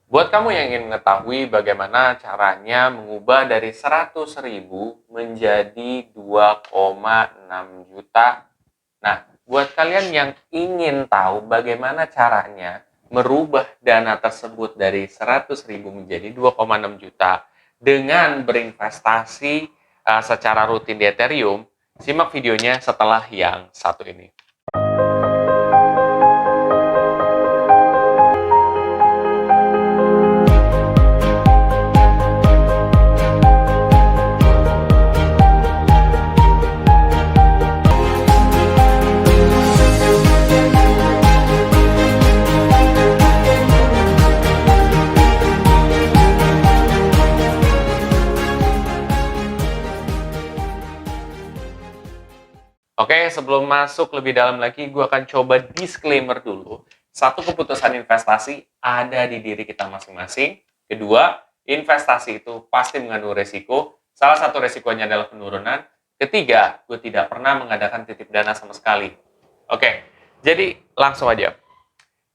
Buat kamu yang ingin mengetahui bagaimana caranya mengubah dari 100.000 menjadi 2,6 juta. Nah, buat kalian yang ingin tahu bagaimana caranya merubah dana tersebut dari 100.000 menjadi 2,6 juta dengan berinvestasi secara rutin di Ethereum, simak videonya setelah yang satu ini. Oke, sebelum masuk lebih dalam lagi, gue akan coba disclaimer dulu. Satu, keputusan investasi ada di diri kita masing-masing. Kedua, investasi itu pasti mengandung resiko. Salah satu resikonya adalah penurunan. Ketiga, gue tidak pernah mengadakan titip dana sama sekali. Oke, jadi langsung aja.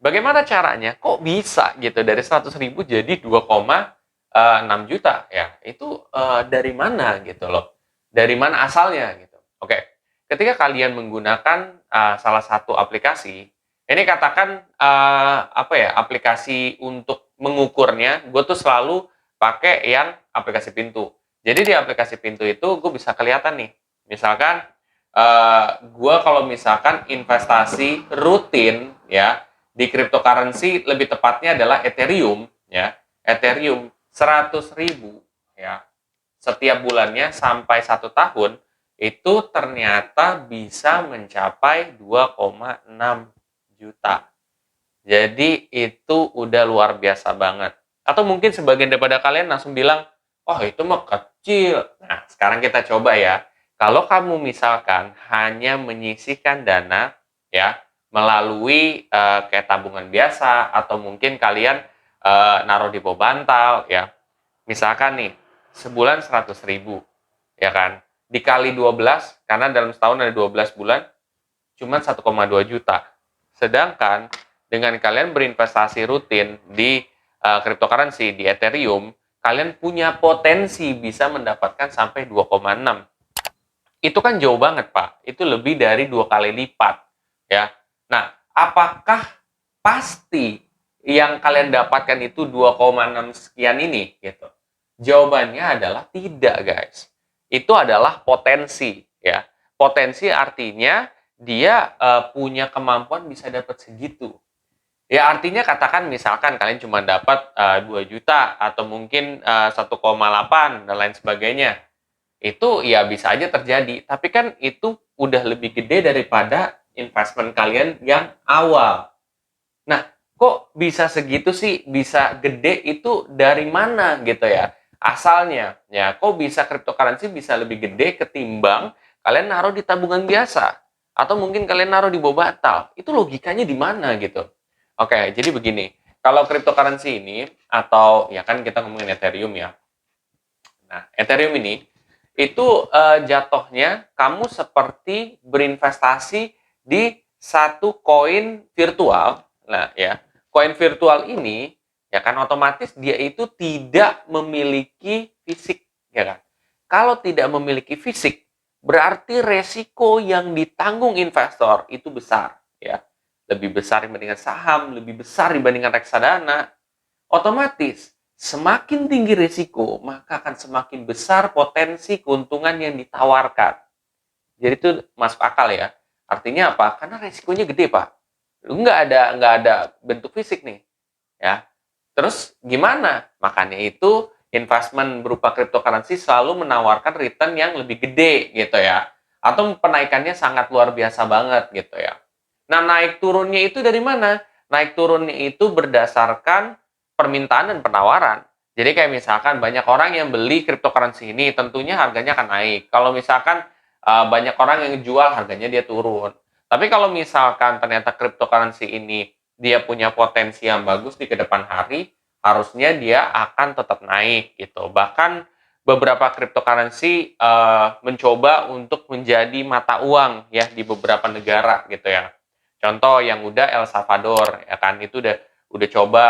Bagaimana caranya? Kok bisa gitu dari 100.000 jadi 2,6 juta? Ya, itu dari mana gitu loh? Dari mana asalnya gitu? Oke. Ketika kalian menggunakan salah satu aplikasi, ini katakan apa ya, aplikasi untuk mengukurnya, gue tuh selalu pakai yang aplikasi Pintu. Jadi di aplikasi Pintu itu gue bisa kelihatan nih, misalkan gue kalau misalkan investasi rutin ya di cryptocurrency, lebih tepatnya adalah Ethereum ya, Ethereum 100.000 ya setiap bulannya sampai 1 tahun, itu ternyata bisa mencapai 2,6 juta. Jadi itu udah luar biasa banget. Atau mungkin sebagian daripada kalian langsung bilang, oh itu mah kecil. Nah, sekarang kita coba ya. Kalau kamu misalkan hanya menyisihkan dana ya melalui kayak tabungan biasa, atau mungkin kalian naruh di bawah bantal ya. Misalkan nih, sebulan 100.000 ya kan, dikali 12, karena dalam setahun ada 12 bulan, cuma 1,2 juta. Sedangkan dengan kalian berinvestasi rutin di cryptocurrency, di Ethereum, kalian punya potensi bisa mendapatkan sampai 2,6. Itu kan jauh banget, Pak. Itu lebih dari 2 kali lipat. Ya. Nah, apakah pasti yang kalian dapatkan itu 2,6 sekian ini? Gitu. Jawabannya adalah tidak, guys. Itu adalah potensi. Ya. Potensi artinya dia punya kemampuan bisa dapat segitu. Ya, artinya katakan misalkan kalian cuma dapat 2 juta atau mungkin 1,8 dan lain sebagainya. Itu ya bisa aja terjadi, tapi kan itu udah lebih gede daripada investment kalian yang awal. Nah, kok bisa segitu sih? Bisa gede itu dari mana gitu ya? Asalnya, ya kok bisa cryptocurrency bisa lebih gede ketimbang kalian naruh di tabungan biasa? Atau mungkin kalian naruh di bawah bantal? Itu logikanya di mana gitu? Oke, jadi begini. Kalau cryptocurrency ini, atau ya kan kita ngomongin Ethereum ya. Nah, Ethereum ini, itu jatuhnya kamu seperti berinvestasi di satu koin virtual. Nah, ya, koin virtual ini ya kan otomatis dia itu tidak memiliki fisik, ya kan? Kalau tidak memiliki fisik, berarti resiko yang ditanggung investor itu besar, ya. Lebih besar dibandingkan saham, lebih besar dibandingkan reksadana. Otomatis semakin tinggi risiko, maka akan semakin besar potensi keuntungan yang ditawarkan. Jadi itu masuk akal ya. Artinya apa? Karena risikonya gede, Pak. Lu nggak ada bentuk fisik nih, ya. Terus gimana? Makanya itu investment berupa cryptocurrency selalu menawarkan return yang lebih gede gitu ya. Atau penaikannya sangat luar biasa banget gitu ya. Nah, naik turunnya itu dari mana? Naik turunnya itu berdasarkan permintaan dan penawaran. Jadi kayak misalkan banyak orang yang beli cryptocurrency ini, tentunya harganya akan naik. Kalau misalkan banyak orang yang jual, harganya dia turun. Tapi kalau misalkan ternyata cryptocurrency ini dia punya potensi yang bagus di kedepan hari, harusnya dia akan tetap naik gitu. Bahkan beberapa cryptocurrency mencoba untuk menjadi mata uang ya di beberapa negara gitu ya. Contoh yang udah El Salvador ya kan, itu udah coba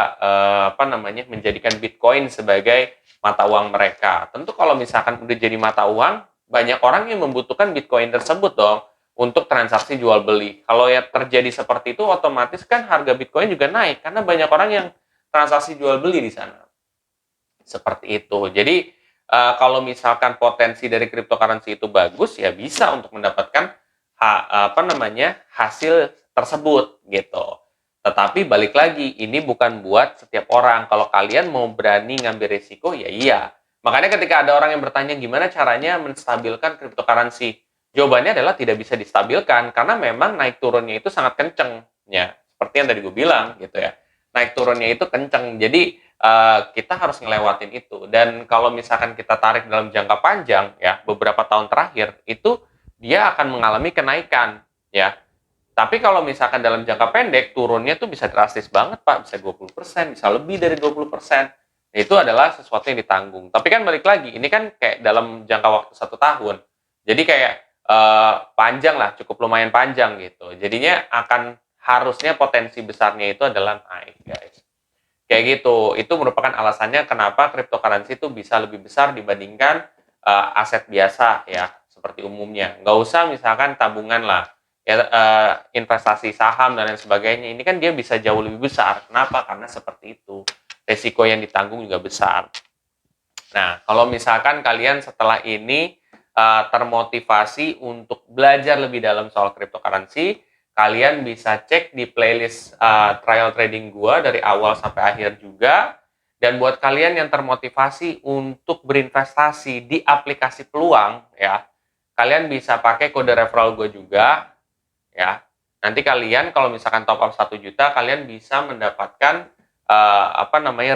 menjadikan Bitcoin sebagai mata uang mereka. Tentu kalau misalkan udah jadi mata uang, banyak orang yang membutuhkan Bitcoin tersebut dong untuk transaksi jual beli. Kalau ya terjadi seperti itu, otomatis kan harga Bitcoin juga naik karena banyak orang yang transaksi jual beli di sana. Seperti itu. Jadi kalau misalkan potensi dari cryptocurrency itu bagus, ya bisa untuk mendapatkan hasil tersebut gitu. Tetapi balik lagi, ini bukan buat setiap orang. Kalau kalian mau berani ngambil risiko, ya iya. Makanya ketika ada orang yang bertanya gimana caranya menstabilkan cryptocurrency, jawabannya adalah tidak bisa distabilkan karena memang naik turunnya itu sangat kenceng, ya. Seperti yang tadi gue bilang gitu ya. Naik turunnya itu kenceng. Jadi kita harus ngelewatin itu. Dan kalau misalkan kita tarik dalam jangka panjang, ya beberapa tahun terakhir itu dia akan mengalami kenaikan, ya. Tapi kalau misalkan dalam jangka pendek, turunnya tuh bisa drastis banget, Pak. Bisa 20%, bisa lebih dari 20%. Itu adalah sesuatu yang ditanggung. Tapi kan balik lagi, ini kan kayak dalam jangka waktu 1 tahun. Jadi kayak panjang lah, cukup lumayan panjang gitu. Jadinya akan harusnya potensi besarnya itu adalah naik, guys. Kayak gitu. Itu merupakan alasannya kenapa cryptocurrency itu bisa lebih besar dibandingkan aset biasa ya, seperti umumnya. Nggak usah misalkan tabungan lah, ya investasi saham dan lain sebagainya. Ini kan dia bisa jauh lebih besar. Kenapa? Karena seperti itu. Resiko yang ditanggung juga besar. Nah, kalau misalkan kalian setelah ini termotivasi untuk belajar lebih dalam soal cryptocurrency, kalian bisa cek di playlist trial trading gua dari awal sampai akhir juga. Dan buat kalian yang termotivasi untuk berinvestasi di aplikasi peluang, ya, kalian bisa pakai kode referral gue juga, ya. Nanti kalian kalau misalkan top up 1 juta, kalian bisa mendapatkan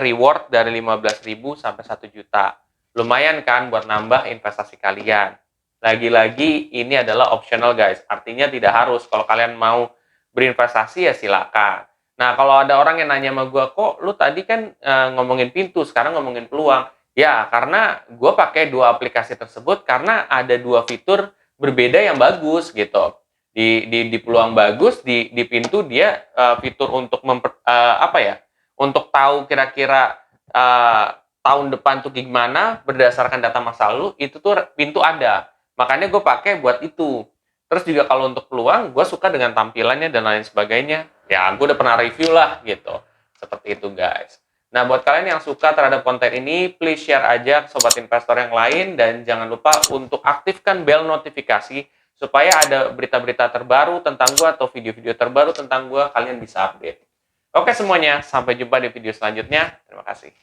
reward dari 15.000 sampai 1 juta. Lumayan kan buat nambah investasi kalian. Lagi-lagi ini adalah optional, guys. Artinya tidak harus. Kalau kalian mau berinvestasi ya silakan. Nah, kalau ada orang yang nanya sama gue, kok lu tadi kan ngomongin pintu, sekarang ngomongin peluang. Ya, karena gue pakai 2 aplikasi tersebut karena ada 2 fitur berbeda yang bagus gitu. Di peluang bagus, di pintu dia fitur untuk untuk tahu kira-kira tahun depan tuh gimana berdasarkan data masa lalu, itu tuh pintu ada. Makanya gue pakai buat itu. Terus juga kalau untuk peluang, gue suka dengan tampilannya dan lain sebagainya. Ya, gue udah pernah review lah gitu. Seperti itu, guys. Nah, buat kalian yang suka terhadap konten ini, please share aja ke sobat investor yang lain. Dan jangan lupa untuk aktifkan bel notifikasi supaya ada berita-berita terbaru tentang gue atau video-video terbaru tentang gue, kalian bisa update. Oke semuanya, sampai jumpa di video selanjutnya. Terima kasih.